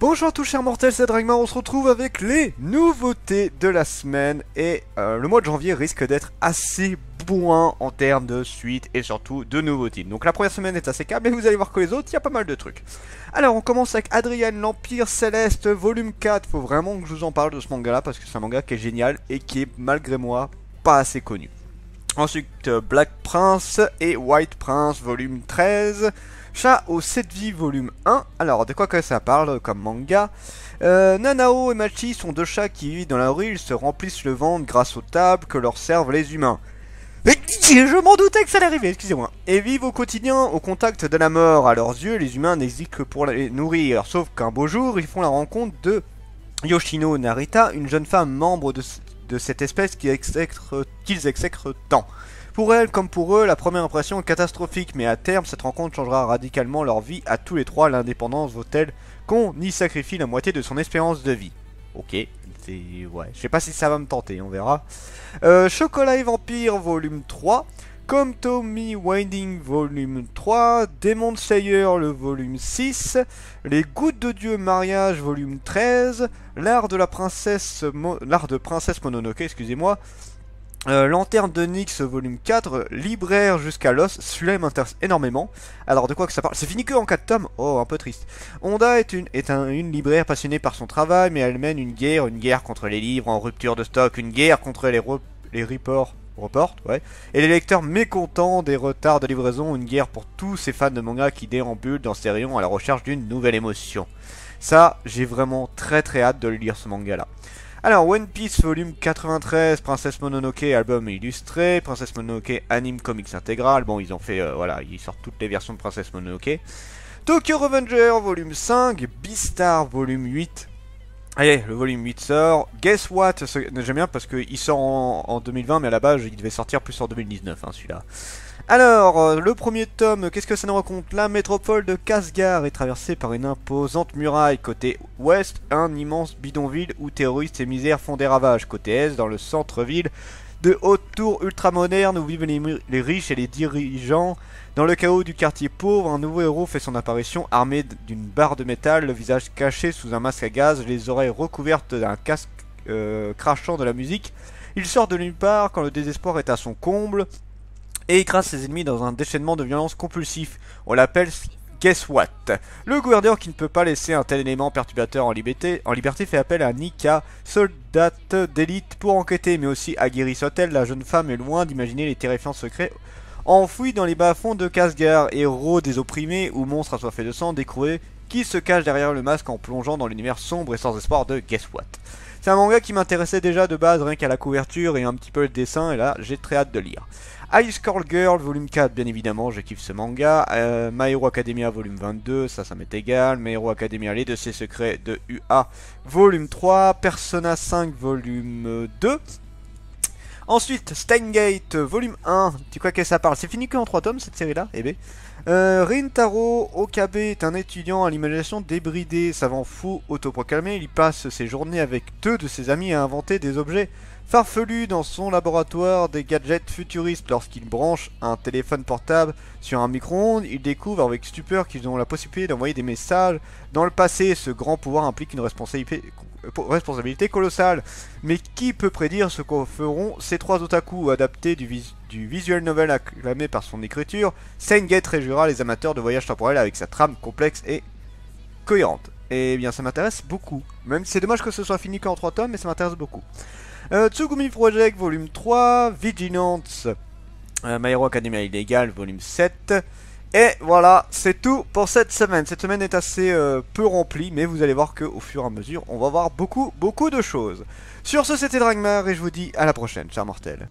Bonjour à tous chers mortels, c'est Dragmar, on se retrouve avec les nouveautés de la semaine et le mois de janvier risque d'être assez bourrin en termes de suite et surtout de nouveautés. Donc la première semaine est assez calme mais vous allez voir que les autres, il y a pas mal de trucs. Alors on commence avec Adrian, l'Empire Céleste, volume 4, faut vraiment que je vous en parle de ce manga là parce que c'est un manga qui est génial et qui est malgré moi pas assez connu. Ensuite Black Prince et White Prince, volume 13. Chat aux 7 vies volume 1. Alors de quoi que ça parle comme manga? Nanao et Machi sont deux chats qui vivent dans la rue. Ils se remplissent le ventre grâce aux tables que leur servent les humains. Je m'en doutais que ça allait arriver, excusez-moi. Et vivent au quotidien au contact de la mort. À leurs yeux, les humains n'existent que pour les nourrir. Sauf qu'un beau jour, ils font la rencontre de Yoshino Narita, une jeune femme membre de cette espèce qu'ils exècrent tant. Pour elle, comme pour eux, la première impression est catastrophique, mais à terme, cette rencontre changera radicalement leur vie à tous les trois. L'indépendance vaut-elle qu'on y sacrifie la moitié de son espérance de vie? Ok, c'est... ouais, je sais pas si ça va me tenter, on verra. Chocolat et Vampire, volume 3. Comme Tommy Winding, volume 3. Demon Slayer, le volume 6. Les Gouttes de Dieu, mariage, volume 13. L'art de princesse Mononoke, excusez-moi. Lanterne de Nyx volume 4, libraire jusqu'à l'os, celui-là m'intéresse énormément. Alors de quoi que ça parle? C'est fini que en 4 tomes. Oh, un peu triste. Honda est une libraire passionnée par son travail, mais elle mène une guerre contre les livres en rupture de stock, une guerre contre les reports, ouais, et les lecteurs mécontents des retards de livraison, une guerre pour tous ces fans de manga qui déambulent dans ces rayons à la recherche d'une nouvelle émotion. Ça, j'ai vraiment très hâte de lire ce manga là. Alors, One Piece volume 93, Princesse Mononoke album illustré, Princesse Mononoke anime comics intégral. Bon, ils ont fait, voilà, ils sortent toutes les versions de Princesse Mononoke. Tokyo Revenger volume 5, Beastar volume 8. Allez, le volume 8 sort. Guess what? J'aime bien parce qu'il sort en 2020, mais à la base, il devait sortir plus en 2019, hein, celui-là. Alors, le premier tome, qu'est-ce que ça nous raconte? La métropole de Kasgar est traversée par une imposante muraille. Côté ouest, un immense bidonville où terroristes et misères font des ravages. Côté est, dans le centre-ville, de hautes tours ultramodernes où vivent les riches et les dirigeants. Dans le chaos du quartier pauvre, un nouveau héros fait son apparition armé d'une barre de métal, le visage caché sous un masque à gaz, les oreilles recouvertes d'un casque crachant de la musique. Il sort de nulle part quand le désespoir est à son comble et écrase ses ennemis dans un déchaînement de violence compulsif. On l'appelle Guess What? Le gouverneur, qui ne peut pas laisser un tel élément perturbateur en liberté fait appel à Nika, soldate d'élite, pour enquêter, mais aussi à Giri Sotel. La jeune femme est loin d'imaginer les terrifiants secrets enfouis dans les bas-fonds de Kasgar, héros des opprimés ou monstres assoiffés de sang, découvrez qui se cache derrière le masque en plongeant dans l'univers sombre et sans espoir de Guess What? C'est un manga qui m'intéressait déjà de base, rien qu'à la couverture et un petit peu le dessin, et là j'ai très hâte de lire. Ice Call Girl volume 4, bien évidemment, je kiffe ce manga. My Hero Academia volume 22, ça m'est égal. My Hero Academia, les dossiers secrets de UA volume 3. Persona 5 volume 2. Ensuite, Steingate volume 1, tu crois que ça parle? C'est fini que en 3 tomes cette série là, eh ben. Rintaro Okabe est un étudiant à l'imagination débridée, savant fou, autoproclamé. Il passe ses journées avec deux de ses amis à inventer des objets farfelus dans son laboratoire, des gadgets futuristes. Lorsqu'il branche un téléphone portable sur un micro-ondes, il découvre avec stupeur qu'ils ont la possibilité d'envoyer des messages dans le passé. Ce grand pouvoir implique une responsabilité colossale. Mais qui peut prédire ce qu'en feront ces trois otaku? Adaptés du visual novel acclamé par son écriture, Steingate réjouira les amateurs de voyage temporel avec sa trame complexe et cohérente. Et bien ça m'intéresse beaucoup. Même si c'est dommage que ce soit fini qu'en 3 tomes, mais ça m'intéresse beaucoup. Tsugumi Project volume 3, Vigilance, My Hero Academia Illegal volume 7. Et voilà, c'est tout pour cette semaine. Cette semaine est assez peu remplie, mais vous allez voir qu'au fur et à mesure, on va voir beaucoup de choses. Sur ce, c'était Dragmar et je vous dis à la prochaine, chers mortels.